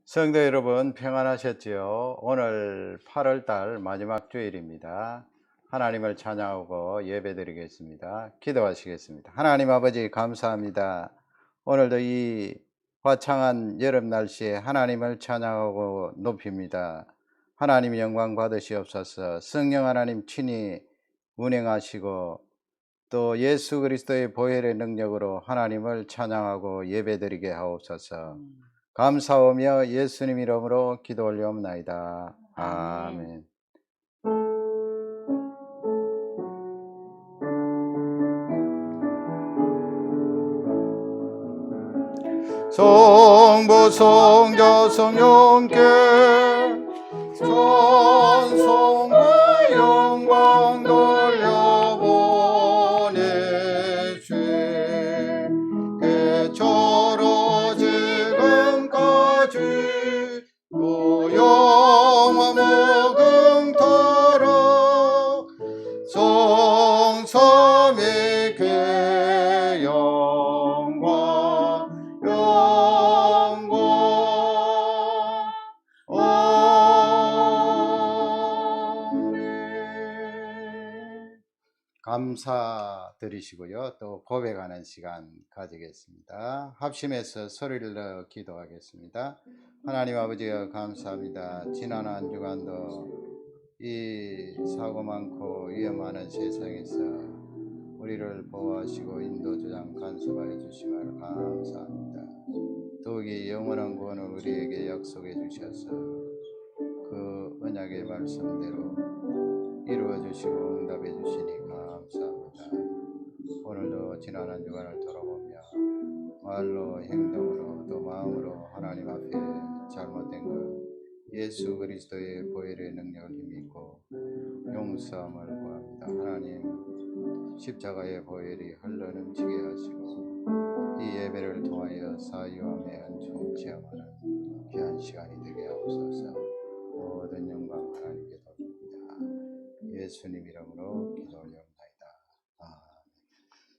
성도 여러분 평안하셨지요? 오늘 8월달 마지막 주일입니다. 하나님을 찬양하고 예배드리겠습니다. 기도하시겠습니다. 하나님 아버지 감사합니다. 오늘도 이 화창한 여름 날씨에 하나님을 찬양하고 높입니다. 하나님 영광 받으시옵소서. 성령 하나님 친히 운행하시고 또 예수 그리스도의 보혈의 능력으로 하나님을 찬양하고 예배드리게 하옵소서. 감사하며 예수님 이름으로 기도 올려옵나이다. 아멘. 성부 성자 성령께 찬송과 영광 돌려보내 주께 저로 지금까지 또 영원 무궁토록 성삼위께 영광 감사드리시고요. 또 고백하는 시간 가지겠습니다. 합심해서 소리를 내어 기도하겠습니다. 하나님 아버지여 감사합니다. 지난 한 주간도 이 사고 많고 위험 많은 세상에서 우리를 보호하시고 인도주장 간섭하여 주심을 감사합니다. 더욱이 영원한 구원을 우리에게 약속해 주셔서 그 언약의 말씀대로 이루어 주시고 응답해 주시니 감사합니다. 오늘도 지난 한 주간을 돌아보며 말로 행동으로 또 마음으로 하나님 앞에 잘못된 것 예수 그리스도의 보혈의 능력을 힘입고 용서함을 구합니다. 하나님 십자가의 보혈이 흘러넘치게 하시고 이 예배를 통하여 사유함의 은총 체험하는 귀한 시간이 되게 하옵소서. 모든 영광 하나님께 돌립니다. 예수님 이름으로 기도 올려옵나이다.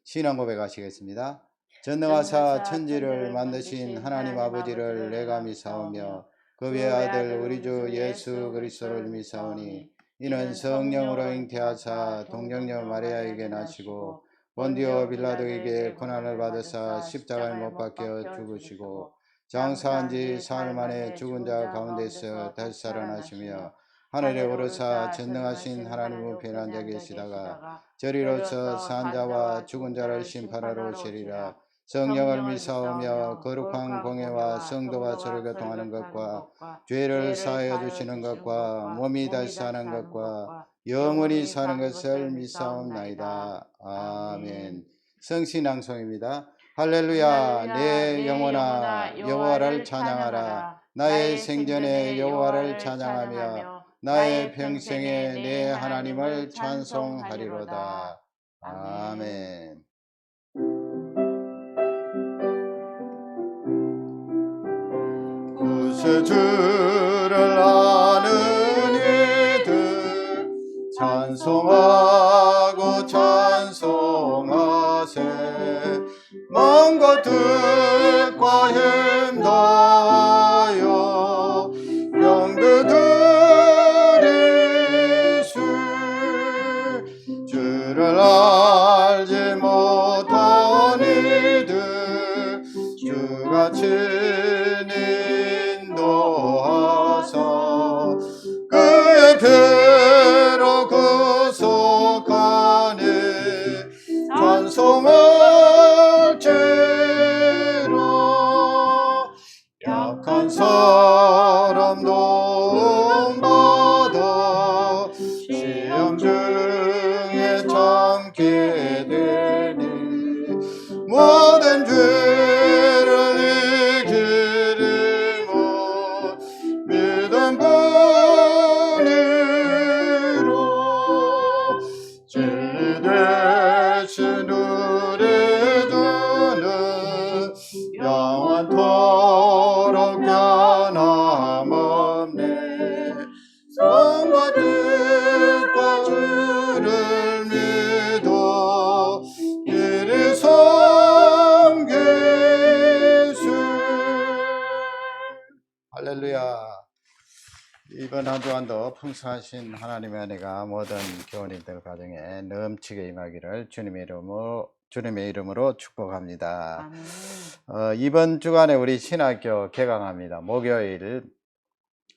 신앙 고백하시겠습니다. 전능하사 천지를 만드신 하나님 아버지를 내가 미사오며 그 외 아들 우리 주 예수 그리스도를 미사오니 이는 성령으로 잉태하사 동정녀 마리아에게 나시고 본디오 빌라도에게 고난을 받으사 십자가에 못 박혀 죽으시고 장사한 지 사흘 만에 죽은 자 가운데서 다시 살아나시며 하늘에 오르사 전능하신 하나님 우편에 앉아 계시다가 저리로서 산 자와 죽은 자를 심판하러 오시리라. 성령을 미사오며 거룩한 공예와 성도와 서로 교통하는 것과 죄를 사하여 주시는 것과 몸이 다시 사는 것과 영원히 사는 것을 미사옵나이다. 아멘. 성신앙송입니다. 할렐루야. 내 영혼아 여호와를 찬양하라. 나의 생전에 여호와를 찬양하며 나의 평생에 내 하나님을 찬송하리로다. 아멘. 구세주를 아는 이들 찬송하고 찬송하세. 먼 것들과 힘다여 영들이 주를 알지 못한 이들 주가 친히 인도하사 그의 피로 구속하니 찬송할지라. 약한 사람 도움받아 시험 중에 참게 되니 모든 죄를 이기리무 믿음 뿐이로 진리 대신 우리 주는 영원토록 변하시리라. 할렐루야. 이번 한 주간도 풍성하신 하나님의 은혜가 모든 교우님들 가정에 넘치게 임하기를 주님의 이름으로 축복합니다. 아멘. 이번 주간에 우리 신학교 개강합니다. 목요일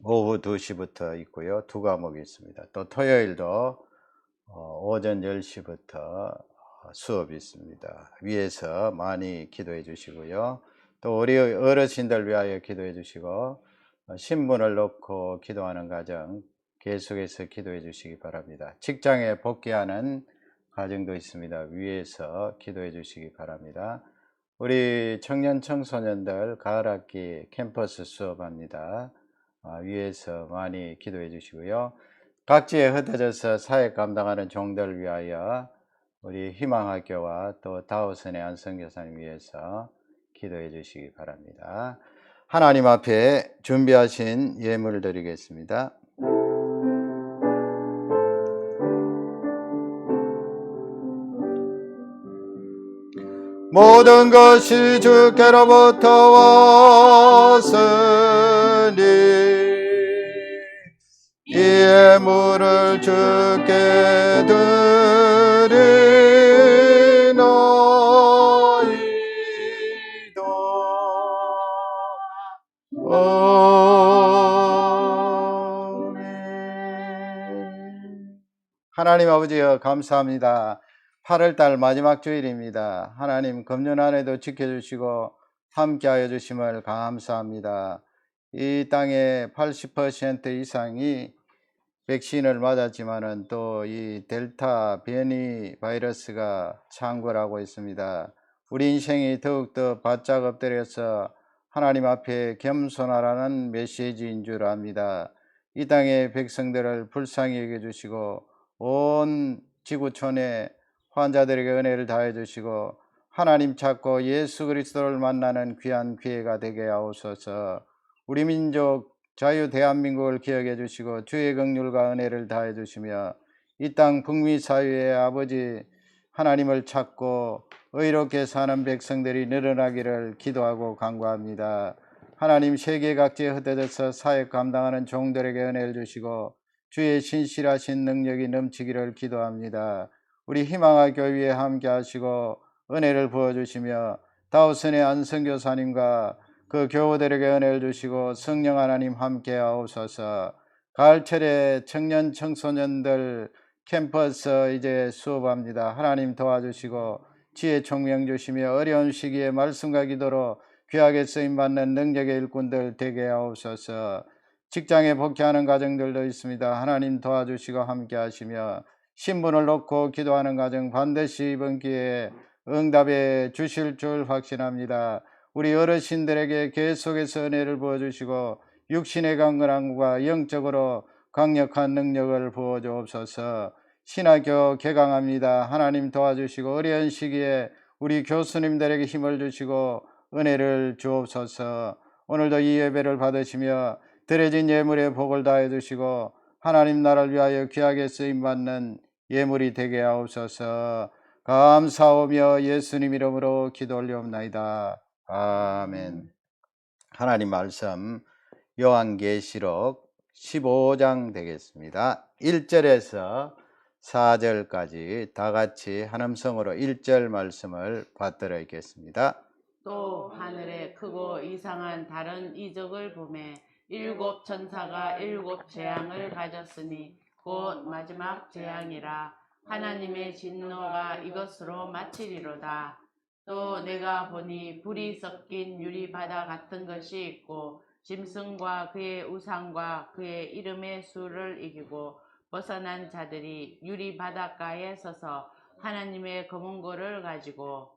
오후 2시부터 있고요. 두 과목이 있습니다. 또 토요일도 오전 10시부터 수업이 있습니다. 위에서 많이 기도해 주시고요. 또 우리 어르신들 위하여 기도해 주시고 신분을 놓고 기도하는 가정 계속해서 기도해 주시기 바랍니다. 직장에 복귀하는 가정도 있습니다. 위에서 기도해 주시기 바랍니다. 우리 청년 청소년들 가을학기 캠퍼스 수업합니다. 위에서 많이 기도해 주시고요. 각지에 흩어져서 사역 감당하는 종들을 위하여 우리 희망학교와 또 다우슨의 안성교사님 위해서 기도해 주시기 바랍니다. 하나님 앞에 준비하신 예물을 드리겠습니다. 모든 것이 주께로부터 왔으니 이 예물을 주께 드리노이다. 아멘. 하나님 아버지여 감사합니다. 8월달 마지막 주일입니다. 하나님 금년 안에도 지켜주시고 함께하여 주심을 감사합니다. 이 땅의 80% 이상이 백신을 맞았지만은 또 이 델타 변이 바이러스가 창궐하고 있습니다. 우리 인생이 더욱더 바짝 엎드려서 하나님 앞에 겸손하라는 메시지인 줄 압니다. 이 땅의 백성들을 불쌍히 여겨주시고 온 지구촌에 환자들에게 은혜를 다해 주시고 하나님 찾고 예수 그리스도를 만나는 귀한 기회가 되게 하옵소서. 우리 민족 자유 대한민국을 기억해 주시고 주의 긍휼과 은혜를 다해 주시며 이 땅 북미 사회의 아버지 하나님을 찾고 의롭게 사는 백성들이 늘어나기를 기도하고 간구합니다. 하나님 세계 각지에 흩어져서 사역 감당하는 종들에게 은혜를 주시고 주의 신실하신 능력이 넘치기를 기도합니다. 우리 희망아 교회에 함께 하시고 은혜를 부어주시며 다우슨의 안성교사님과 그 교우들에게 은혜를 주시고 성령 하나님 함께 하옵소서. 가을철에 청년 청소년들 캠퍼스 이제 수업합니다. 하나님 도와주시고 지혜 총명 주시며 어려운 시기에 말씀과 기도로 귀하게 쓰임받는 능력의 일꾼들 되게 하옵소서. 직장에 복귀하는 가정들도 있습니다. 하나님 도와주시고 함께 하시며 신분을 놓고 기도하는 가정 반드시 이번 기회에 응답해 주실 줄 확신합니다. 우리 어르신들에게 계속해서 은혜를 부어주시고 육신의 강건함과 영적으로 강력한 능력을 부어주옵소서. 신학교 개강합니다. 하나님 도와주시고 어려운 시기에 우리 교수님들에게 힘을 주시고 은혜를 주옵소서. 오늘도 이 예배를 받으시며 드려진 예물의 복을 다해 주시고 하나님 나라를 위하여 귀하게 쓰임받는 예물이 되게 하옵소서. 감사하며 예수님 이름으로 기도 올리옵나이다. 아멘. 하나님 말씀 요한계시록 15장 되겠습니다. 1절에서 4절까지 다 같이 한음성으로 1절 말씀을 받들어 있겠습니다. 또 하늘에 크고 이상한 다른 이적을 보매 일곱 천사가 일곱 재앙을 가졌으니 곧 마지막 재앙이라. 하나님의 진노가 이것으로 마치리로다. 또 내가 보니 불이 섞인 유리바다 같은 것이 있고 짐승과 그의 우상과 그의 이름의 수를 이기고 벗어난 자들이 유리바닷가에 서서 하나님의 검은고를 가지고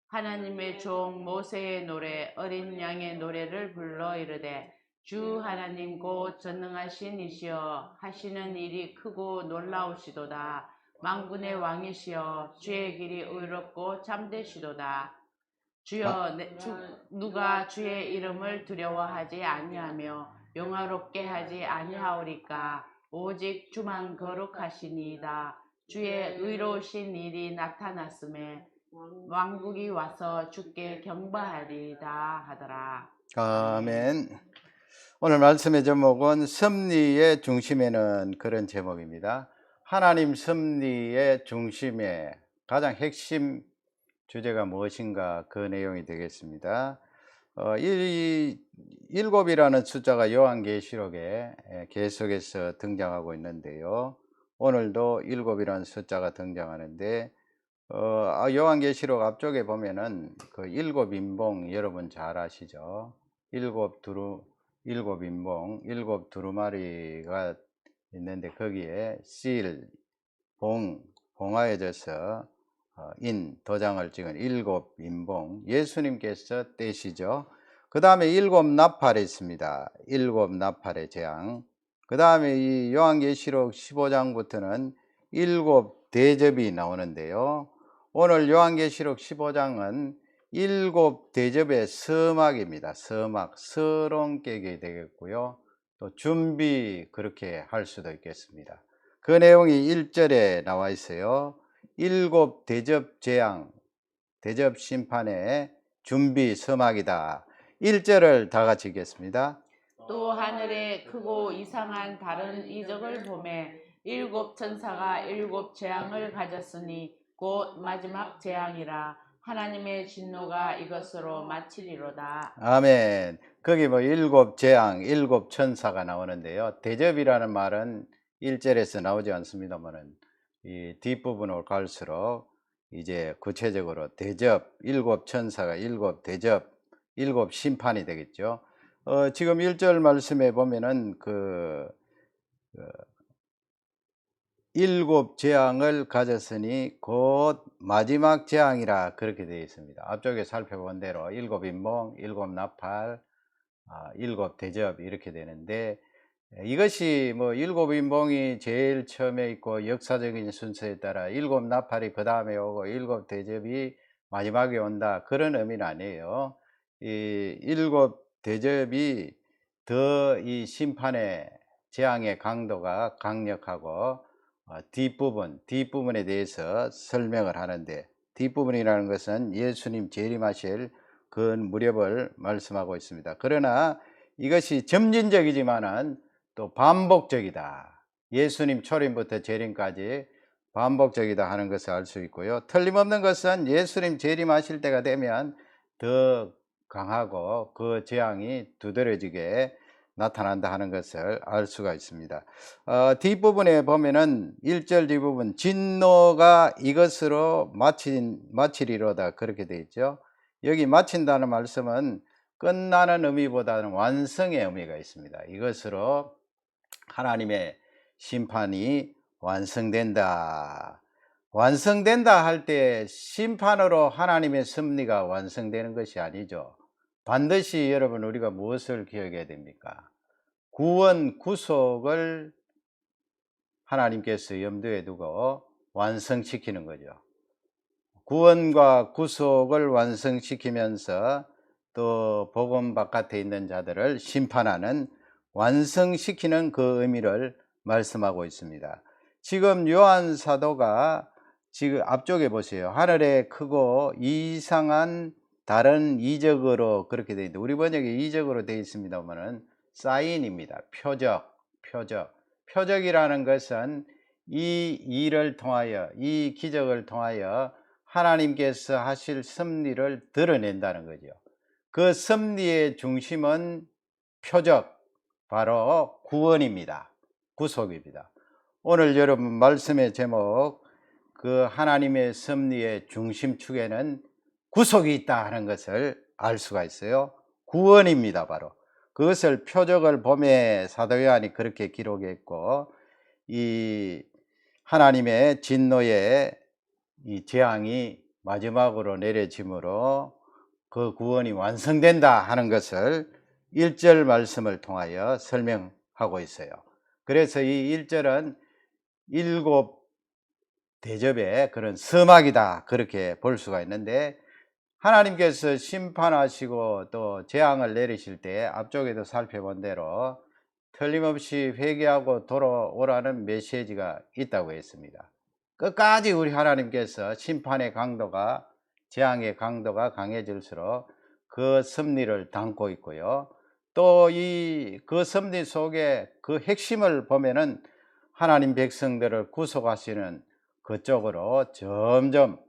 하나님의 종 모세의 노래 어린 양의 노래를 불러 이르되 주 하나님 곧 전능하신 이시여 하시는 일이 크고 놀라우시도다. 만군의 왕이시여 주의 길이 의롭고 참되시도다. 주여 누가 주의 이름을 두려워하지 아니하며 영화롭게 하지 아니하오리까. 오직 주만 거룩하시니이다. 주의 의로우신 일이 나타났음에 왕국이 와서 주께 경배하리이다 하더라. 아멘. 오늘 말씀의 제목은 섭리의 중심에는 그런 제목입니다. 하나님 섭리의 중심에 가장 핵심 주제가 무엇인가 그 내용이 되겠습니다. 이 일곱이라는 숫자가 요한계시록에 계속해서 등장하고 있는데요. 오늘도 일곱이라는 숫자가 등장하는데 요한계시록 앞쪽에 보면은 그 일곱 인봉 여러분 잘 아시죠? 일곱 인봉, 일곱 두루마리가 있는데 거기에 실, 봉하여져서 도장을 찍은 일곱 인봉, 예수님께서 떼시죠. 그 다음에 일곱 나팔이 있습니다. 일곱 나팔의 재앙. 그 다음에 이 요한계시록 15장부터는 일곱 대접이 나오는데요. 오늘 요한계시록 15장은 일곱 대접의 서막입니다. 서막, 서론 깨게 되겠고요. 또 준비 그렇게 할 수도 있겠습니다. 그 내용이 1절에 나와 있어요. 일곱 대접 재앙, 대접 심판의 준비 서막이다. 1절을 다 같이 읽겠습니다. 또 하늘에 크고 이상한 다른 이적을 보매 일곱 천사가 일곱 재앙을 가졌으니 곧 마지막 재앙이라. 하나님의 진노가 이것으로 마치리로다. 아멘. 거기 뭐 일곱 재앙, 일곱 천사가 나오는데요. 대접이라는 말은 1절에서 나오지 않습니다만은 이 뒷부분으로 갈수록 이제 구체적으로 대접, 일곱 천사가 일곱 대접, 일곱 심판이 되겠죠. 지금 1절 말씀에 보면은 일곱 재앙을 가졌으니 곧 마지막 재앙이라 그렇게 되어 있습니다. 앞쪽에 살펴본 대로 일곱 인봉, 일곱 나팔, 일곱 대접 이렇게 되는데 이것이 뭐 일곱 인봉이 제일 처음에 있고 역사적인 순서에 따라 일곱 나팔이 그 다음에 오고 일곱 대접이 마지막에 온다 그런 의미는 아니에요. 이 일곱 대접이 더 이 심판의 재앙의 강도가 강력하고 뒷부분에 대해서 설명을 하는데 뒷부분이라는 것은 예수님 재림하실 그 무렵을 말씀하고 있습니다. 그러나 이것이 점진적이지만은 또 반복적이다. 예수님 초림부터 재림까지 반복적이다 하는 것을 알 수 있고요. 틀림없는 것은 예수님 재림하실 때가 되면 더 강하고 그 재앙이 두드러지게 나타난다 하는 것을 알 수가 있습니다. 뒷부분에 보면은 1절 뒷부분 진노가 이것으로 마치리로다 그렇게 되어 있죠. 여기 마친다는 말씀은 끝나는 의미보다는 완성의 의미가 있습니다. 이것으로 하나님의 심판이 완성된다. 완성된다 할 때 심판으로 하나님의 섭리가 완성되는 것이 아니죠. 반드시 여러분 우리가 무엇을 기억해야 됩니까? 구원, 구속을 하나님께서 염두에 두고 완성시키는 거죠. 구원과 구속을 완성시키면서 또 복음 바깥에 있는 자들을 심판하는 완성시키는 그 의미를 말씀하고 있습니다. 지금 요한 사도가 지금 앞쪽에 보세요. 하늘에 크고 이상한 다른 이적으로 그렇게 되어 있는데 우리 번역에 이적으로 되어 있습니다만은 사인입니다. 표적이라는 것은 이 일을 통하여 이 기적을 통하여 하나님께서 하실 섭리를 드러낸다는 거죠. 그 섭리의 중심은 표적, 바로 구원입니다. 구속입니다. 오늘 여러분 말씀의 제목 그 하나님의 섭리의 중심축에는 구속이 있다 하는 것을 알 수가 있어요. 구원입니다. 바로 그것을 표적을 보매 사도 요한이 그렇게 기록했고 이 하나님의 진노의 이 재앙이 마지막으로 내려짐으로 그 구원이 완성된다 하는 것을 1절 말씀을 통하여 설명하고 있어요. 그래서 이 1절은 일곱 대접의 그런 서막이다 그렇게 볼 수가 있는데 하나님께서 심판하시고 또 재앙을 내리실 때 앞쪽에도 살펴본 대로 틀림없이 회개하고 돌아오라는 메시지가 있다고 했습니다. 끝까지 우리 하나님께서 심판의 강도가 재앙의 강도가 강해질수록 그 섭리를 담고 있고요. 또 이 그 섭리 속에 그 핵심을 보면은 하나님 백성들을 구속하시는 그쪽으로 점점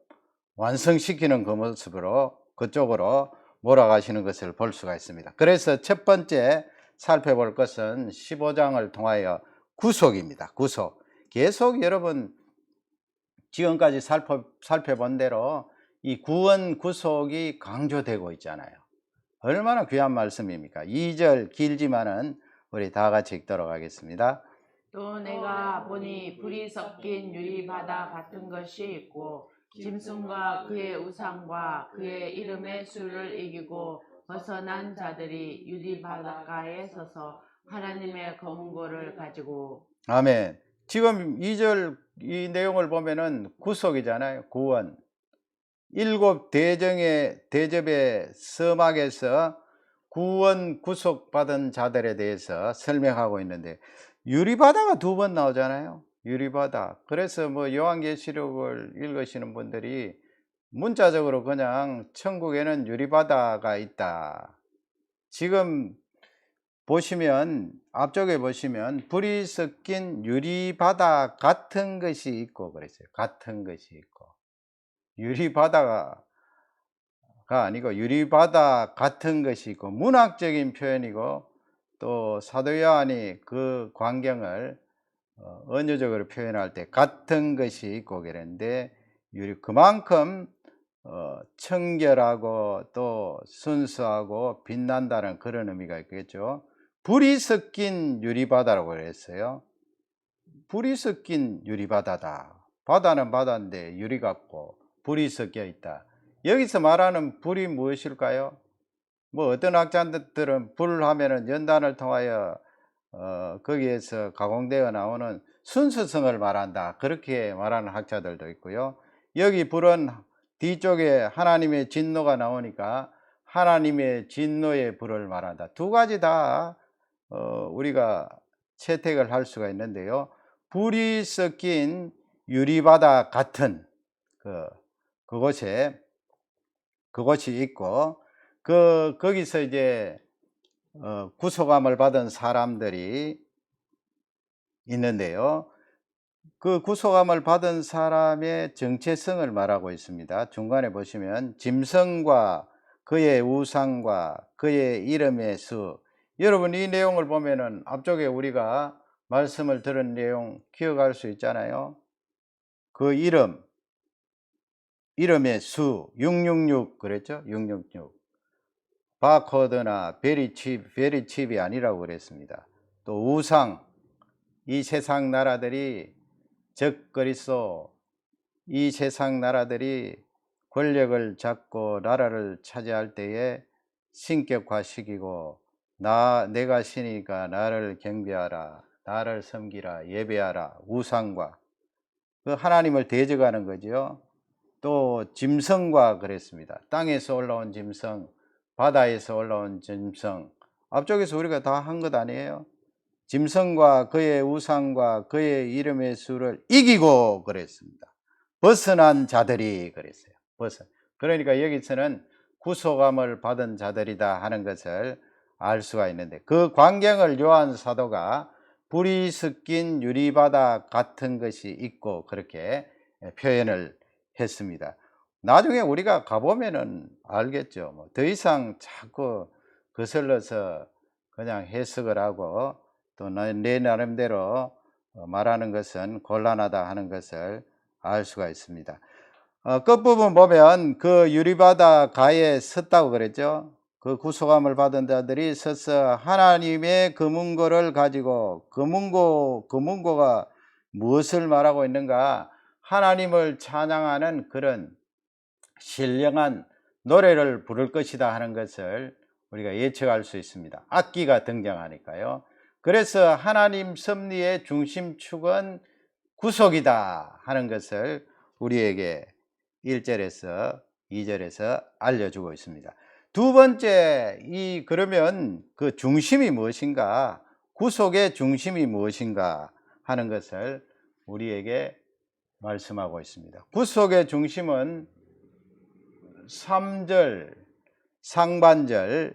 완성시키는 그 모습으로 그쪽으로 몰아가시는 것을 볼 수가 있습니다. 그래서 첫 번째 살펴볼 것은 15장을 통하여 구속입니다. 구속. 계속 여러분 지금까지 살펴본 대로 이 구원 구속이 강조되고 있잖아요. 얼마나 귀한 말씀입니까? 2절 길지만은 우리 다 같이 읽도록 하겠습니다. 또 내가 보니 불이 섞인 유리바다 같은 것이 있고 짐승과 그의 우상과 그의 이름의 수를 이기고 벗어난 자들이 유리바닷가에 서서 하나님의 검은고를 가지고. 아멘. 지금 2절 이 내용을 보면은 구속이잖아요. 구원. 일곱 대접의 서막에서 구원 구속받은 자들에 대해서 설명하고 있는데 유리바다가 두 번 나오잖아요. 유리바다. 그래서 뭐 요한계시록을 읽으시는 분들이 문자적으로 그냥 천국에는 유리바다가 있다. 지금 보시면 앞쪽에 보시면 불이 섞인 유리바다 같은 것이 있고 그랬어요. 같은 것이 있고. 유리바다가 아니고 유리바다 같은 것이 있고 문학적인 표현이고 또 사도 요한이 그 광경을 언어적으로 표현할 때 같은 것이 있고 그랬는데 그만큼 청결하고 또 순수하고 빛난다는 그런 의미가 있겠죠. 불이 섞인 유리바다라고 그랬어요. 불이 섞인 유리바다다. 바다는 바다인데 유리 같고 불이 섞여 있다. 여기서 말하는 불이 무엇일까요? 뭐 어떤 학자들은 불 하면은 연단을 통하여 거기에서 가공되어 나오는 순수성을 말한다. 그렇게 말하는 학자들도 있고요. 여기 불은 뒤쪽에 하나님의 진노가 나오니까 하나님의 진노의 불을 말한다. 두 가지 다 우리가 채택을 할 수가 있는데요. 불이 섞인 유리바다 같은 그곳이 있고 거기서 이제 구속함을 받은 사람들이 있는데요. 그 구속함을 받은 사람의 정체성을 말하고 있습니다. 중간에 보시면 짐승과 그의 우상과 그의 이름의 수. 여러분 이 내용을 보면은 앞쪽에 우리가 말씀을 들은 내용 기억할 수 있잖아요. 그 이름의 수 666 그랬죠? 666. 바코드나 베리칩이 아니라고 그랬습니다. 또 우상, 이 세상 나라들이 적그리스도, 이 세상 나라들이 권력을 잡고 나라를 차지할 때에 신격화시키고 내가 신이니까 나를 경배하라, 나를 섬기라, 예배하라, 우상과 그 하나님을 대적하는 거죠. 또 짐승과 그랬습니다. 땅에서 올라온 짐승, 바다에서 올라온 짐승. 앞쪽에서 우리가 다 한 것 아니에요? 짐승과 그의 우상과 그의 이름의 수를 이기고 그랬습니다. 벗어난 자들이 그랬어요. 그러니까 여기서는 구속함을 받은 자들이다 하는 것을 알 수가 있는데 그 광경을 요한 사도가 불이 섞인 유리바다 같은 것이 있고 그렇게 표현을 했습니다. 나중에 우리가 가보면은 알겠죠. 뭐 더 이상 자꾸 거슬러서 그냥 해석을 하고 또 내 나름대로 말하는 것은 곤란하다 하는 것을 알 수가 있습니다. 끝부분 보면 그 유리바다 가에 섰다고 그랬죠. 그 구속함을 받은 자들이 서서 하나님의 검은고를 가지고 검은고가 무엇을 말하고 있는가? 하나님을 찬양하는 그런 신령한 노래를 부를 것이다 하는 것을 우리가 예측할 수 있습니다. 악기가 등장하니까요. 그래서 하나님 섭리의 중심축은 구속이다 하는 것을 우리에게 1절에서 2절에서 알려주고 있습니다. 두 번째, 그러면 그 중심이 무엇인가? 구속의 중심이 무엇인가 하는 것을 우리에게 말씀하고 있습니다. 구속의 중심은 3절 상반절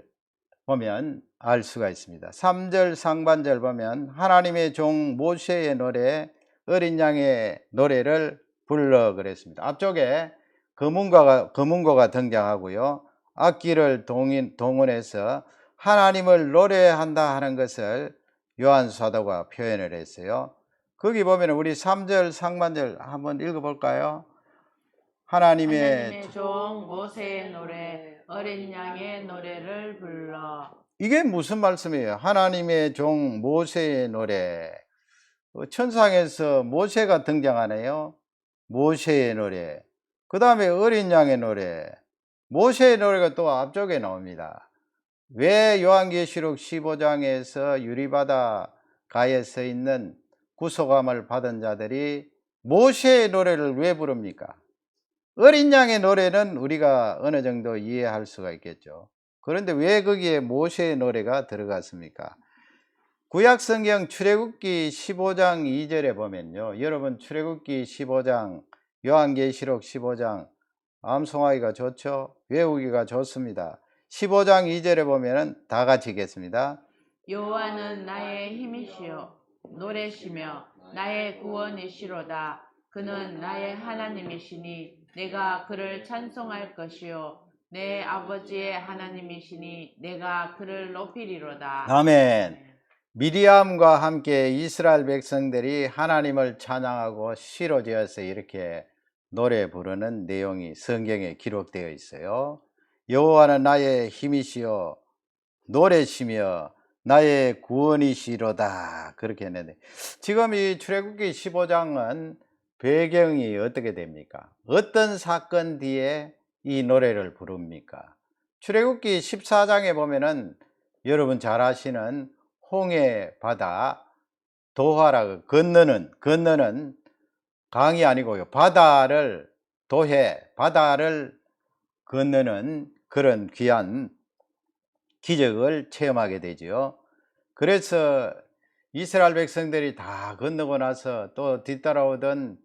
보면 알 수가 있습니다. 3절 상반절 보면 하나님의 종 모세의 노래 어린 양의 노래를 불러 그랬습니다. 앞쪽에 금문고가 등장하고요. 악기를 동원해서 하나님을 노래한다 하는 것을 요한 사도가 표현을 했어요. 거기 보면 우리 3절 상반절 한번 읽어볼까요? 하나님의 종 모세의 노래 어린 양의 노래를 불러. 이게 무슨 말씀이에요? 하나님의 종 모세의 노래. 천상에서 모세가 등장하네요. 모세의 노래. 그 다음에 어린 양의 노래. 모세의 노래가 또 앞쪽에 나옵니다. 왜 요한계시록 15장에서 유리바다 가에 서 있는 구속함을 받은 자들이 모세의 노래를 왜 부릅니까? 어린 양의 노래는 우리가 어느 정도 이해할 수가 있겠죠. 그런데 왜 거기에 모세의 노래가 들어갔습니까? 구약성경 출애굽기 15장 2절에 보면요. 여러분 출애굽기 15장, 요한계시록 15장 암송하기가 좋죠? 외우기가 좋습니다. 15장 2절에 보면 다 같이 읽겠습니다. 여호와는 나의 힘이시요 노래시며 나의 구원이시로다. 그는 나의 하나님이시니 내가 그를 찬송할 것이요 내 아버지의 하나님이시니 내가 그를 높이리로다. 아멘. 미리암과 함께 이스라엘 백성들이 하나님을 찬양하고 시로지어서 이렇게 노래 부르는 내용이 성경에 기록되어 있어요. 여호와는 나의 힘이시요 노래시며 나의 구원이시로다 그렇게 했는데, 지금 이 출애굽기 15장은 배경이 어떻게 됩니까? 어떤 사건 뒤에 이 노래를 부릅니까? 출애굽기 14장에 보면은 여러분 잘 아시는 홍해 바다 도하라 건너는 강이 아니고요. 바다를 바다를 건너는 그런 귀한 기적을 체험하게 되지요. 그래서 이스라엘 백성들이 다 건너고 나서 또 뒤따라오던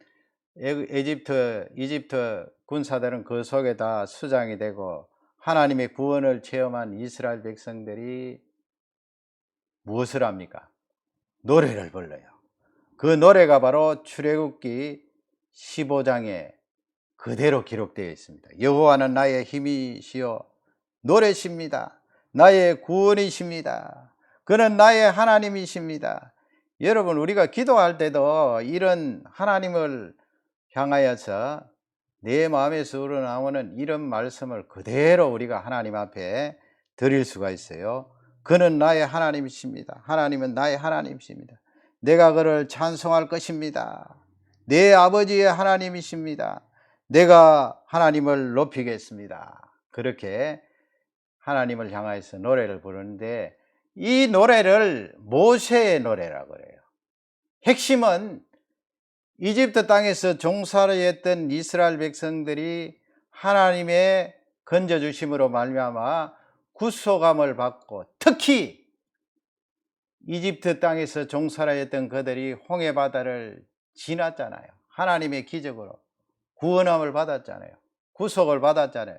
이집트 군사들은 그 속에 다 수장이 되고 하나님의 구원을 체험한 이스라엘 백성들이 무엇을 합니까? 노래를 불러요. 그 노래가 바로 출애굽기 15장에 그대로 기록되어 있습니다. 여호와는 나의 힘이시요 노래십니다. 나의 구원이십니다. 그는 나의 하나님이십니다. 여러분 우리가 기도할 때도 이런 하나님을 향하여서 내 마음에서 우러나오는 이런 말씀을 그대로 우리가 하나님 앞에 드릴 수가 있어요. 그는 나의 하나님이십니다. 하나님은 나의 하나님이십니다. 내가 그를 찬송할 것입니다. 내 아버지의 하나님이십니다. 내가 하나님을 높이겠습니다. 그렇게 하나님을 향하여서 노래를 부르는데 이 노래를 모세의 노래라고 그래요. 핵심은 이집트 땅에서 종살이했던 이스라엘 백성들이 하나님의 건져주심으로 말미암아 구속함을 받고, 특히 이집트 땅에서 종살이했던 그들이 홍해바다를 지났잖아요. 하나님의 기적으로 구원함을 받았잖아요. 구속을 받았잖아요.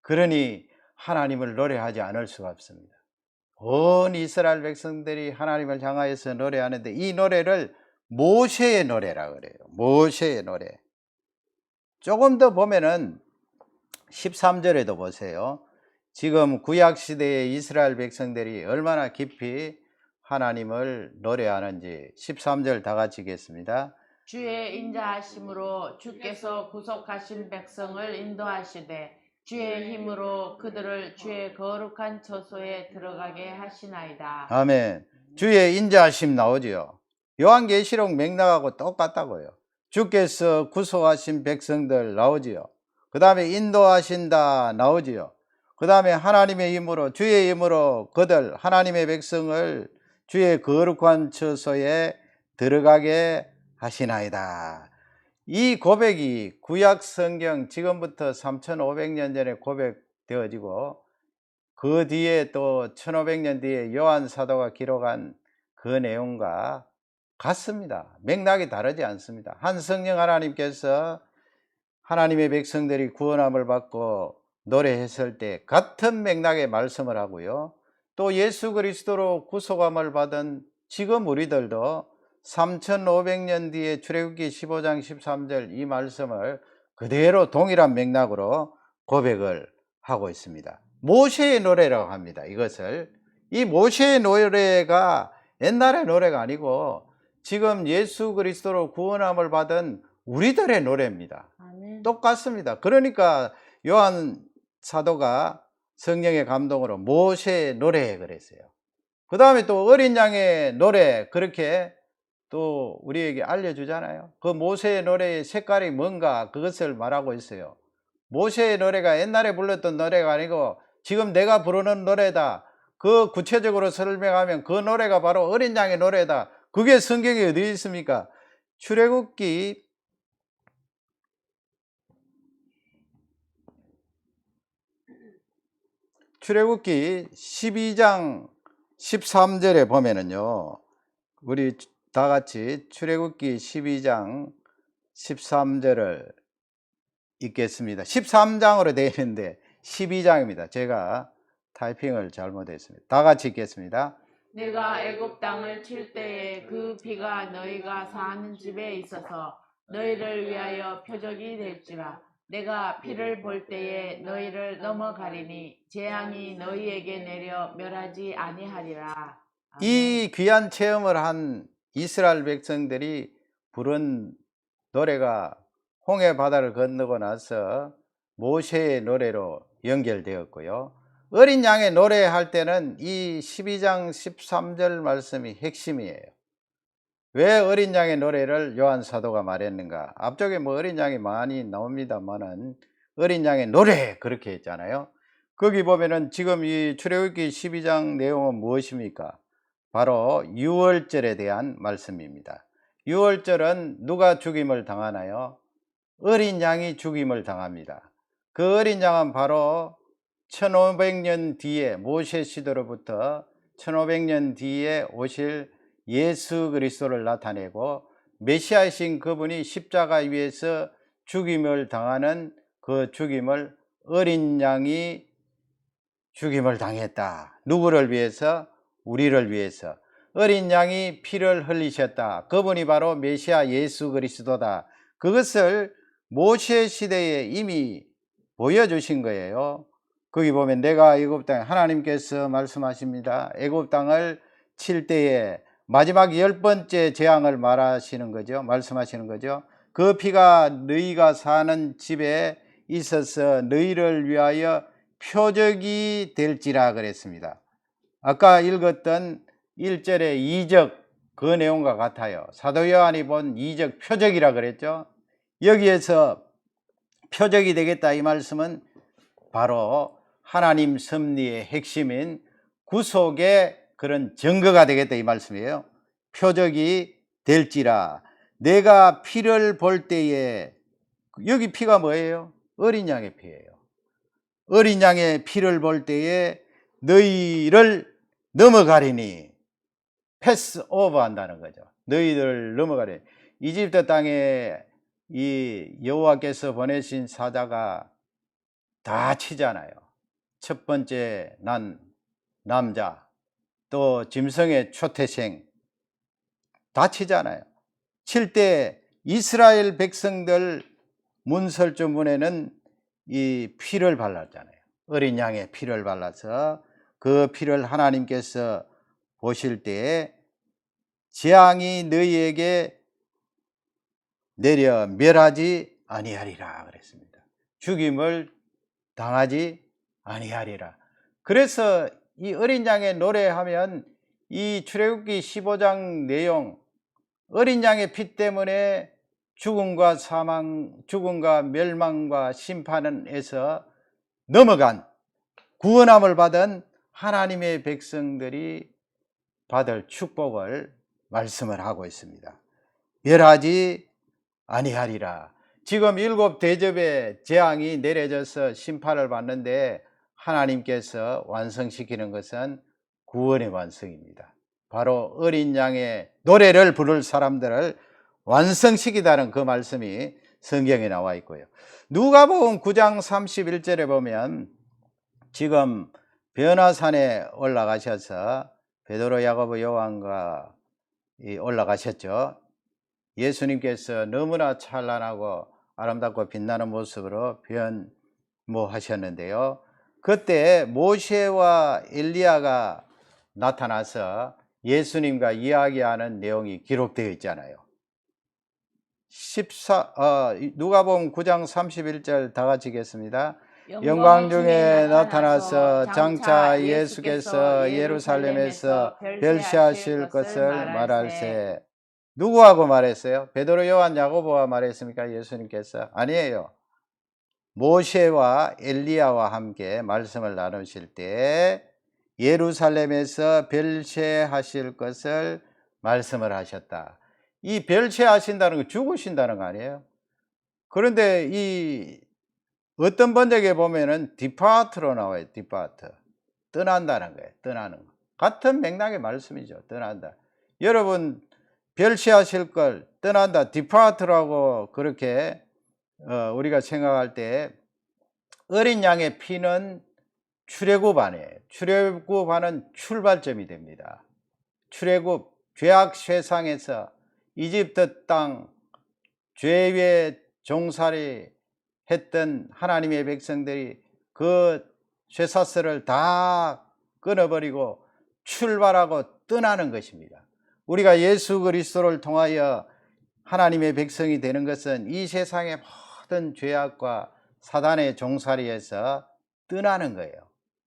그러니 하나님을 노래하지 않을 수가 없습니다. 온 이스라엘 백성들이 하나님을 향하여서 노래하는데 이 노래를 모세의 노래라 그래요. 모세의 노래. 조금 더 보면은 13절에도 보세요. 지금 구약시대의 이스라엘 백성들이 얼마나 깊이 하나님을 노래하는지 13절 다 같이 읽겠습니다. 주의 인자하심으로 주께서 구속하신 백성을 인도하시되 주의 힘으로 그들을 주의 거룩한 처소에 들어가게 하시나이다. 아멘. 주의 인자하심 나오지요. 요한계시록 맥락하고 똑같다고요. 주께서 구속하신 백성들 나오지요. 그 다음에 인도하신다 나오지요. 그 다음에 하나님의 힘으로, 주의 힘으로 그들 하나님의 백성을 주의 거룩한 처소에 들어가게 하시나이다. 이 고백이 구약 성경 지금부터 3500년 전에 고백되어지고 그 뒤에 또 1500년 뒤에 요한 사도가 기록한 그 내용과 같습니다. 맥락이 다르지 않습니다. 한 성령 하나님께서 하나님의 백성들이 구원함을 받고 노래했을 때 같은 맥락의 말씀을 하고요. 또 예수 그리스도로 구속함을 받은 지금 우리들도 3500년 뒤에 출애굽기 15장 13절 이 말씀을 그대로 동일한 맥락으로 고백을 하고 있습니다. 모세의 노래라고 합니다. 이것을 이 모세의 노래가 옛날의 노래가 아니고 지금 예수 그리스도로 구원함을 받은 우리들의 노래입니다. 아멘. 똑같습니다. 그러니까 요한 사도가 성령의 감동으로 모세의 노래 그랬어요. 그 다음에 또 어린 양의 노래 그렇게 또 우리에게 알려주잖아요. 그 모세의 노래의 색깔이 뭔가 그것을 말하고 있어요. 모세의 노래가 옛날에 불렀던 노래가 아니고 지금 내가 부르는 노래다. 그 구체적으로 설명하면 그 노래가 바로 어린 양의 노래다. 그게 성경에 어디 있습니까? 출애굽기 12장 13절에 보면은요. 우리 다 같이 출애굽기 12장 13절을 읽겠습니다. 13장으로 되어 있는데 12장입니다. 제가 타이핑을 잘못했습니다. 다 같이 읽겠습니다. 내가 애굽 땅을 칠 때에 그 피가 너희가 사는 집에 있어서 너희를 위하여 표적이 될지라. 내가 피를 볼 때에 너희를 넘어가리니 재앙이 너희에게 내려 멸하지 아니하리라. 아멘. 이 귀한 체험을 한 이스라엘 백성들이 부른 노래가 홍해 바다를 건너고 나서 모세의 노래로 연결되었고요. 어린 양의 노래할 때는 이 12장 13절 말씀이 핵심이에요. 왜 어린 양의 노래를 요한 사도가 말했는가? 앞쪽에 뭐 어린 양이 많이 나옵니다만은 어린 양의 노래 그렇게 했잖아요. 거기 보면은 지금 이 출애굽기 12장 내용은 무엇입니까? 바로 유월절에 대한 말씀입니다. 유월절은 누가 죽임을 당하나요? 어린 양이 죽임을 당합니다. 그 어린 양은 바로 1500년 뒤에 모세 시대로부터 1500년 뒤에 오실 예수 그리스도를 나타내고 메시아이신 그분이 십자가 위에서 죽임을 당하는 그 죽임을 어린 양이 죽임을 당했다. 누구를 위해서? 우리를 위해서. 어린 양이 피를 흘리셨다. 그분이 바로 메시아 예수 그리스도다. 그것을 모세 시대에 이미 보여주신 거예요. 거기 보면 내가 애굽 땅에 하나님께서 말씀하십니다. 애굽 땅을 칠 때에 마지막 10번째 재앙을 말하시는 거죠. 말씀하시는 거죠. 그 피가 너희가 사는 집에 있어서 너희를 위하여 표적이 될지라 그랬습니다. 아까 읽었던 1절의 이적 그 내용과 같아요. 사도 요한이 본 이적 표적이라 그랬죠. 여기에서 표적이 되겠다 이 말씀은 바로 하나님 섭리의 핵심인 구속의 그런 증거가 되겠다 이 말씀이에요. 표적이 될지라. 내가 피를 볼 때에, 여기 피가 뭐예요? 어린 양의 피예요. 어린 양의 피를 볼 때에 너희를 넘어가리니, 패스 오버 한다는 거죠. 너희들 넘어가리니. 이집트 땅에 이 여호와께서 보내신 사자가 다 치잖아요. 첫 번째 난 남자, 또 짐승의 초태생 다 치잖아요. 칠 때 이스라엘 백성들 문설주 문에는 이 피를 발랐잖아요. 어린 양의 피를 발라서 그 피를 하나님께서 보실 때에 재앙이 너희에게 내려 멸하지 아니하리라 그랬습니다. 죽임을 당하지 아니하리라. 그래서 이 어린 양의 노래하면 이 출애굽기 15장 내용, 어린 양의 피 때문에 죽음과 사망, 죽음과 멸망과 심판에서 넘어간 구원함을 받은 하나님의 백성들이 받을 축복을 말씀을 하고 있습니다. 멸하지 아니하리라. 지금 7 대접의 재앙이 내려져서 심판을 받는데 하나님께서 완성시키는 것은 구원의 완성입니다. 바로 어린 양의 노래를 부를 사람들을 완성시키다는 그 말씀이 성경에 나와 있고요. 누가복음 9장 31절에 보면 지금 변화산에 올라가셔서 베드로, 야고보, 요한과 올라가셨죠. 예수님께서 너무나 찬란하고 아름답고 빛나는 모습으로 변모하셨는데요. 그때 모세와 엘리야가 나타나서 예수님과 이야기하는 내용이 기록되어 있잖아요. 누가복음 9장 31절 다 같이 읽겠습니다. 영광 중에 나타나서 장차 예수께서 예루살렘에서 별세하실 것을 말할세. 누구하고 말했어요? 베드로, 요한, 야고보와 말했습니까? 예수님께서? 아니에요. 모세와 엘리야와 함께 말씀을 나누실 때 예루살렘에서 별세하실 것을 말씀을 하셨다. 이 별세하신다는 거 죽으신다는 거 아니에요? 그런데 이 어떤 번역에 보면은 디파트로 나와요. 디파트. 떠난다는 거예요. 떠나는 거. 같은 맥락의 말씀이죠. 떠난다. 여러분 별세하실 걸 떠난다. 디파트라고 그렇게 우리가 생각할 때 어린 양의 피는 출애굽안이에요. 출애굽안은 출발점이 됩니다. 출애굽 죄악 세상에서 이집트 땅 죄 위에 종살이 했던 하나님의 백성들이 그 쇠사슬을 다 끊어버리고 출발하고 떠나는 것입니다. 우리가 예수 그리스도를 통하여 하나님의 백성이 되는 것은 이 세상의 모든 죄악과 사단의 종살이에서 떠나는 거예요.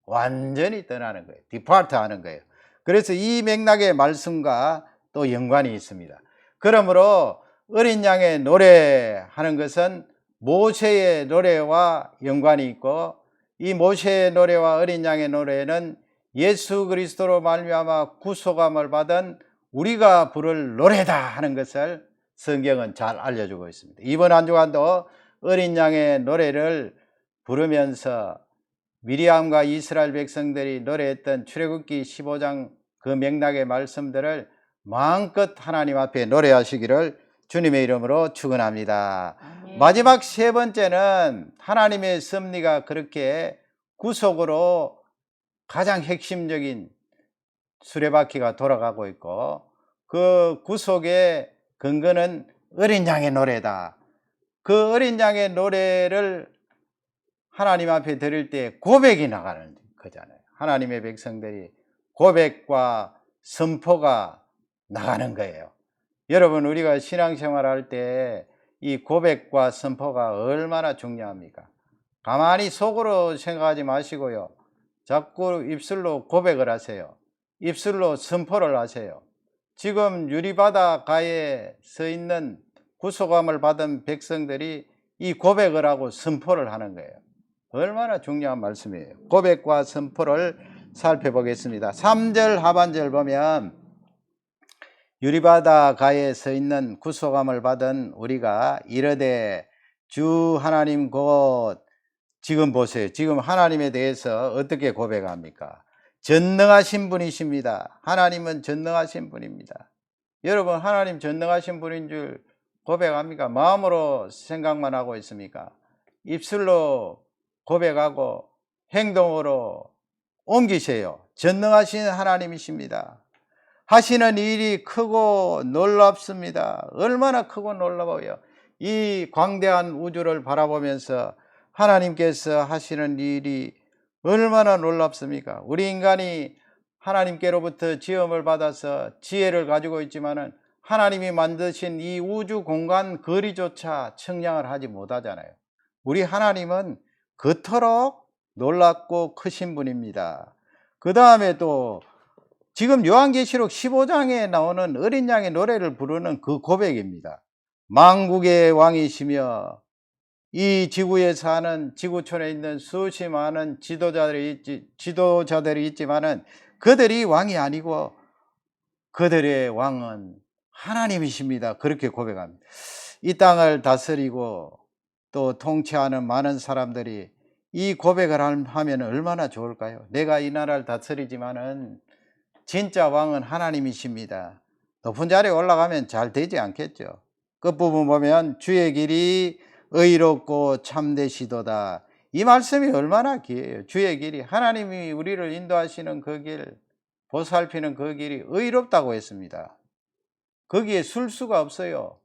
완전히 떠나는 거예요. 디파트 하는 거예요. 그래서 이 맥락의 말씀과 또 연관이 있습니다. 그러므로 어린 양의 노래하는 것은 모세의 노래와 연관이 있고, 이 모세의 노래와 어린 양의 노래는 예수 그리스도로 말미암아 구속함을 받은 우리가 부를 노래다 하는 것을 성경은 잘 알려주고 있습니다. 이번 한 주간도 어린 양의 노래를 부르면서 미리암과 이스라엘 백성들이 노래했던 출애굽기 15장 그 맥락의 말씀들을 마음껏 하나님 앞에 노래하시기를 주님의 이름으로 축원합니다. 아멘. 마지막 세 번째는 하나님의 섭리가 그렇게 구속으로 가장 핵심적인 수레바퀴가 돌아가고 있고, 그 구속의 근거는 어린 양의 노래다. 그 어린 양의 노래를 하나님 앞에 드릴 때 고백이 나가는 거잖아요. 하나님의 백성들이 고백과 선포가 나가는 거예요. 여러분, 우리가 신앙생활 할 때 이 고백과 선포가 얼마나 중요합니까? 가만히 속으로 생각하지 마시고요. 자꾸 입술로 고백을 하세요. 입술로 선포를 하세요. 지금 유리바다 가에 서 있는 구속함을 받은 백성들이 이 고백을 하고 선포를 하는 거예요. 얼마나 중요한 말씀이에요. 고백과 선포를 살펴보겠습니다. 3절 하반절 보면 유리바다 가에 서 있는 구속함을 받은 우리가 이르되 주 하나님 곧, 지금 보세요. 지금 하나님에 대해서 어떻게 고백합니까? 전능하신 분이십니다. 하나님은 전능하신 분입니다. 여러분, 하나님 전능하신 분인 줄 고백합니까? 마음으로 생각만 하고 있습니까? 입술로 고백하고 행동으로 옮기세요. 전능하신 하나님이십니다. 하시는 일이 크고 놀랍습니다. 얼마나 크고 놀라워요. 이 광대한 우주를 바라보면서 하나님께서 하시는 일이 얼마나 놀랍습니까? 우리 인간이 하나님께로부터 지음을 받아서 지혜를 가지고 있지만은 하나님이 만드신 이 우주 공간 거리조차 측량을 하지 못하잖아요. 우리 하나님은 그토록 놀랍고 크신 분입니다. 그 다음에 또 지금 요한계시록 15장에 나오는 어린 양의 노래를 부르는 그 고백입니다. 만국의 왕이시며 이 지구에 사는 지구촌에 있는 수없이 많은 지도자들이 있지만은 그들이 왕이 아니고 그들의 왕은 하나님이십니다. 그렇게 고백합니다. 이 땅을 다스리고 또 통치하는 많은 사람들이 이 고백을 하면 얼마나 좋을까요? 내가 이 나라를 다스리지만은 진짜 왕은 하나님이십니다. 높은 자리에 올라가면 잘 되지 않겠죠. 끝부분 보면 주의 길이 의롭고 참되시도다. 이 말씀이 얼마나 귀해요. 주의 길이, 하나님이 우리를 인도하시는 그 길, 보살피는 그 길이 의롭다고 했습니다. 거기에 술수가 없어요.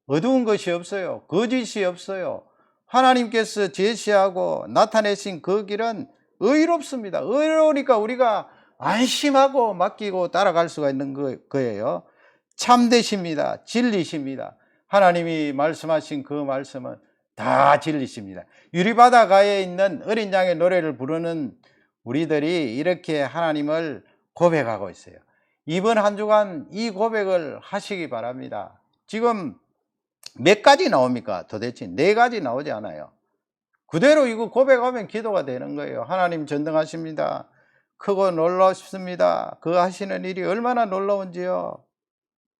어두운 것이 없어요. 거짓이 없어요. 하나님께서 제시하고 나타내신 그 길은 의롭습니다. 의로우니까 우리가 안심하고 맡기고 따라갈 수가 있는 거예요. 참되십니다. 진리십니다. 하나님이 말씀하신 그 말씀은 다 진리십니다. 유리바다가에 있는 어린 양의 노래를 부르는 우리들이 이렇게 하나님을 고백하고 있어요. 이번 한 주간 이 고백을 하시기 바랍니다. 지금 몇 가지 나옵니까? 도대체 4가지 나오지 않아요. 그대로 이거 고백하면 기도가 되는 거예요. 하나님 전능하십니다. 크고 놀랍습니다. 그 하시는 일이 얼마나 놀라운지요.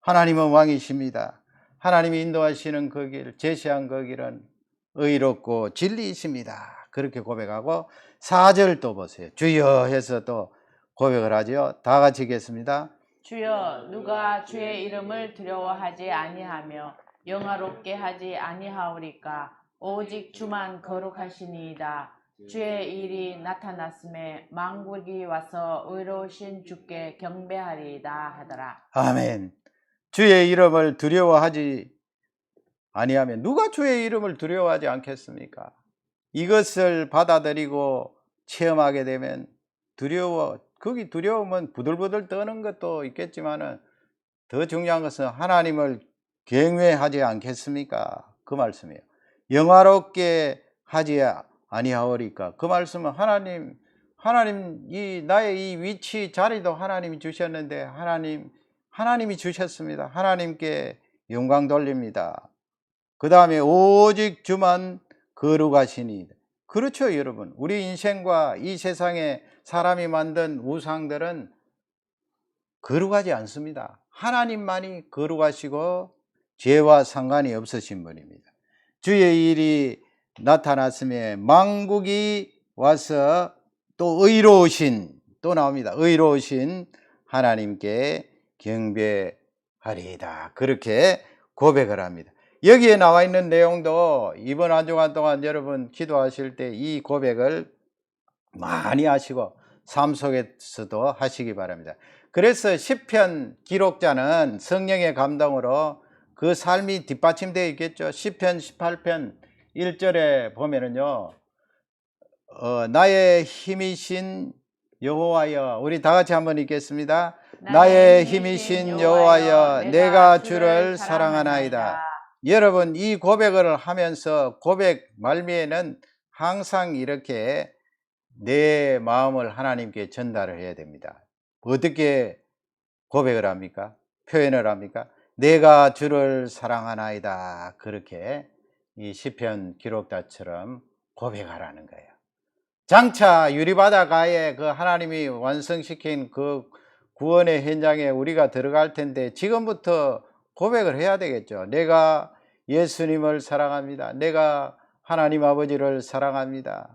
하나님은 왕이십니다. 하나님이 인도하시는 그 길, 제시한 그 길은 의롭고 진리이십니다. 그렇게 고백하고 4절 또 보세요. 주여 해서 또 고백을 하죠. 다 같이 읽겠습니다. 주여 누가 주의 이름을 두려워하지 아니하며 영화롭게 하지 아니하오리까 오직 주만 거룩하시니이다. 주의 일이 나타났음에 만국이 와서 의로우신 주께 경배하리이다 하더라. 아멘. 주의 이름을 두려워하지 아니하면 누가 주의 이름을 두려워하지 않겠습니까? 이것을 받아들이고 체험하게 되면 거기 두려움은 부들부들 떠는 것도 있겠지만은 더 중요한 것은 하나님을 경외하지 않겠습니까? 그 말씀이에요. 영화롭게 하지 아니하오리까. 그 말씀은 하나님 나의 이 위치 자리도 하나님이 주셨는데 하나님이 주셨습니다. 하나님께 영광 돌립니다. 그 다음에 오직 주만 거룩하시니. 그렇죠, 여러분. 우리 인생과 이 세상에 사람이 만든 우상들은 거룩하지 않습니다. 하나님만이 거룩하시고 죄와 상관이 없으신 분입니다. 주의 일이 나타났음에 만국이 와서 또 의로우신, 또 나옵니다. 의로우신 하나님께 경배하리이다. 그렇게 고백을 합니다. 여기에 나와 있는 내용도 이번 한 주간 동안 여러분 기도하실 때 이 고백을 많이 하시고 삶 속에서도 하시기 바랍니다. 그래서 시편 기록자는 성령의 감동으로 그 삶이 뒷받침되어 있겠죠. 시편 18편 1절에 보면은요, 나의 힘이신 여호와여, 우리 다 같이 한번 읽겠습니다. 나의 힘이신 여호와여, 내가 주를 사랑하나이다. 여러분, 이 고백을 하면서 고백 말미에는 항상 이렇게 내 마음을 하나님께 전달을 해야 됩니다. 어떻게 고백을 합니까? 표현을 합니까? 내가 주를 사랑하나이다. 그렇게 이 시편 기록자처럼 고백하라는 거예요. 장차 유리바다가에 그 하나님이 완성시킨 그 구원의 현장에 우리가 들어갈 텐데 지금부터 고백을 해야 되겠죠. 내가 예수님을 사랑합니다. 내가 하나님 아버지를 사랑합니다.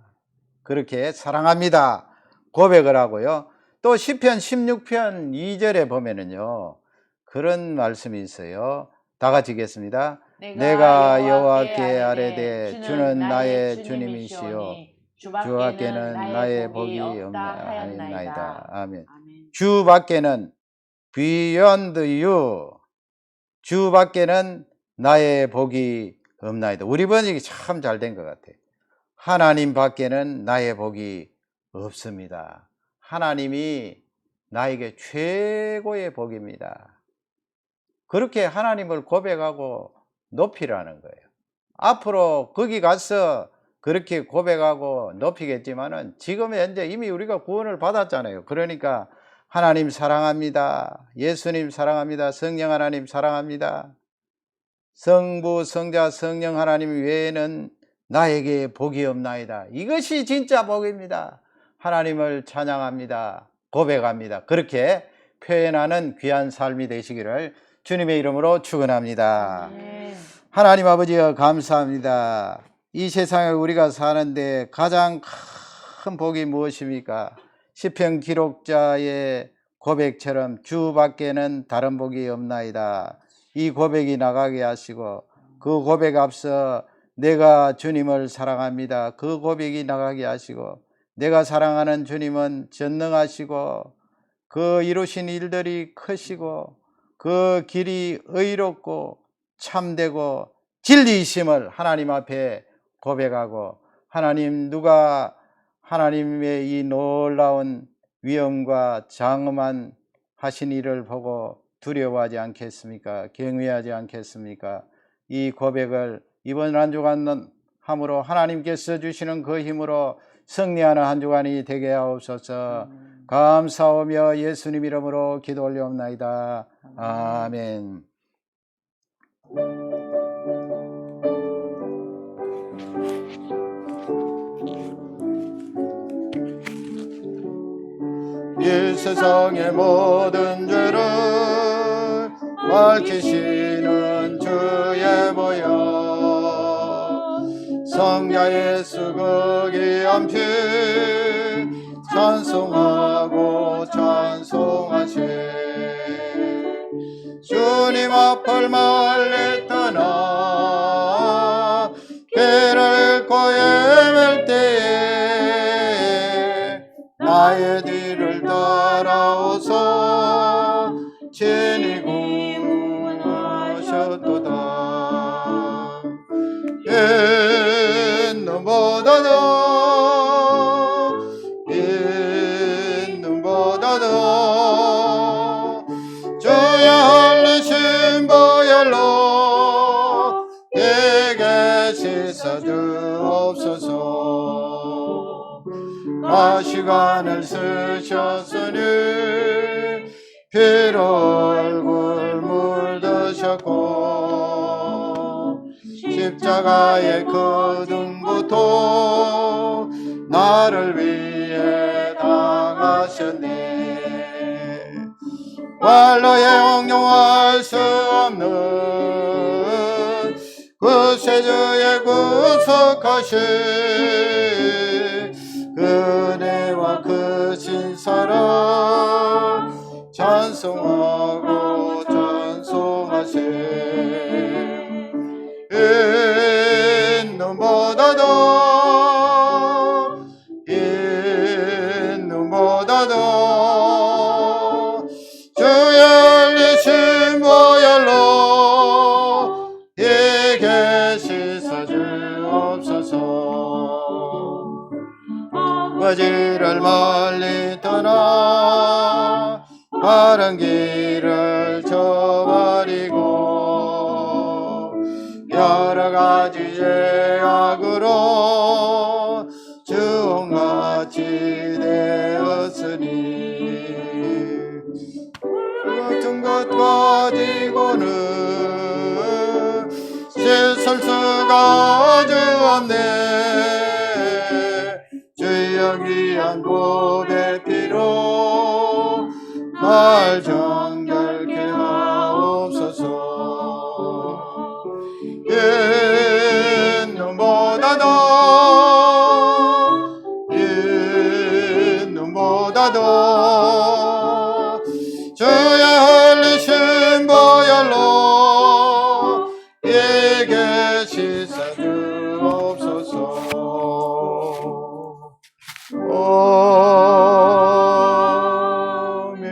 그렇게 사랑합니다. 고백을 하고요. 또 시편 16편 2절에 보면은요, 그런 말씀이 있어요. 다 같이 읽겠습니다. 내가 여호와께 아뢰되 주는 나의 주님이시요 주 밖에는 나의 복이 없나이다. 아멘. 주 밖에는 beyond you, 주 밖에는 나의 복이 없나이다. 우리 번역이 참 잘 된 것 같아요. 하나님 밖에는 나의 복이 없습니다. 하나님이 나에게 최고의 복입니다. 그렇게 하나님을 고백하고 높이라는 거예요. 앞으로 거기 가서 그렇게 고백하고 높이겠지만은 지금 현재 이미 우리가 구원을 받았잖아요. 그러니까 하나님 사랑합니다. 예수님 사랑합니다. 성령 하나님 사랑합니다. 성부, 성자, 성령 하나님 외에는 나에게 복이 없나이다. 이것이 진짜 복입니다. 하나님을 찬양합니다. 고백합니다. 그렇게 표현하는 귀한 삶이 되시기를 주님의 이름으로 축원합니다. 하나님 아버지여 감사합니다. 이 세상에 우리가 사는데 가장 큰 복이 무엇입니까? 시편 기록자의 고백처럼 주 밖에는 다른 복이 없나이다. 이 고백이 나가게 하시고 그 고백 앞서 내가 주님을 사랑합니다. 그 고백이 나가게 하시고, 내가 사랑하는 주님은 전능하시고 그 이루신 일들이 크시고 그 길이 의롭고 참되고 진리이심을 하나님 앞에 고백하고, 하나님, 누가 하나님의 이 놀라운 위엄과 장엄한 하신 일을 보고 두려워하지 않겠습니까? 경외하지 않겠습니까? 이 고백을 이번 한 주간 함으로 하나님께서 주시는 그 힘으로 승리하는 한 주간이 되게 하옵소서. 감사하며 예수님 이름으로 기도 올려옵나이다. 아멘. 이 세상의 모든 죄를 밝히시는 주의 보혈, 성자 예수 그 귀한 피 찬송하고 찬송하세. 주님 앞을 멀리 떠나 길을 잃고 헤맬 때에 나의 뒤를 따라오서 친히 구원하셨도다. 인눈보다도 주의 흘리신 보혈로 내게 씻어주옵소서. 가시관을 쓰셨으니 피로 얼굴 물드셨고, 십자가의 거둔 고통 나를 위해 당하셨네. 말로 형용할 수 없는 구세주의 구속하신 그네와 그 신사랑 찬송하고 찬송하세. 인눈보다도 주의 흘리신 보혈로 내게 씻어주옵소서. 아버지를 멀리 떠나 바른 길을 저버리고 여러 가지 죄악으로 주홍같이 되었으니 같은 것 가지고는 씻을 수가 아주 없네. 주여 귀한 보배 피로 날 정결케 하옵소서. 인눈보다도 주의 흘리신 보혈로 내게 씻어주옵소서. 아멘.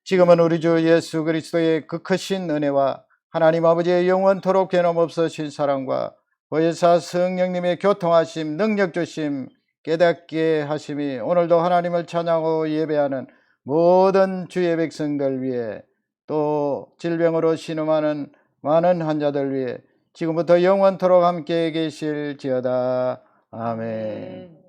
지금은 우리 주 예수 그리스도의 그 크신 은혜와 하나님 아버지의 영원토록 변함없으신 사랑과 보혜사 성령님의 교통하심, 능력 주심, 깨닫게 하심이 오늘도 하나님을 찬양하고 예배하는 모든 주의 백성들 위해, 또 질병으로 신음하는 많은 환자들 위해 지금부터 영원토록 함께 계실지어다. 아멘.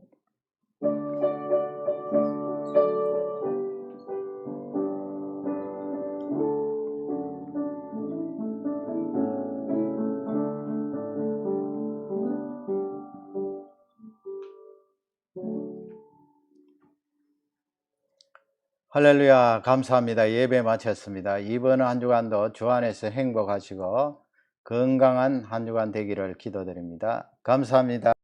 할렐루야. 감사합니다. 예배 마쳤습니다. 이번 한 주간도 주 안에서 행복하시고 건강한 한 주간 되기를 기도드립니다. 감사합니다.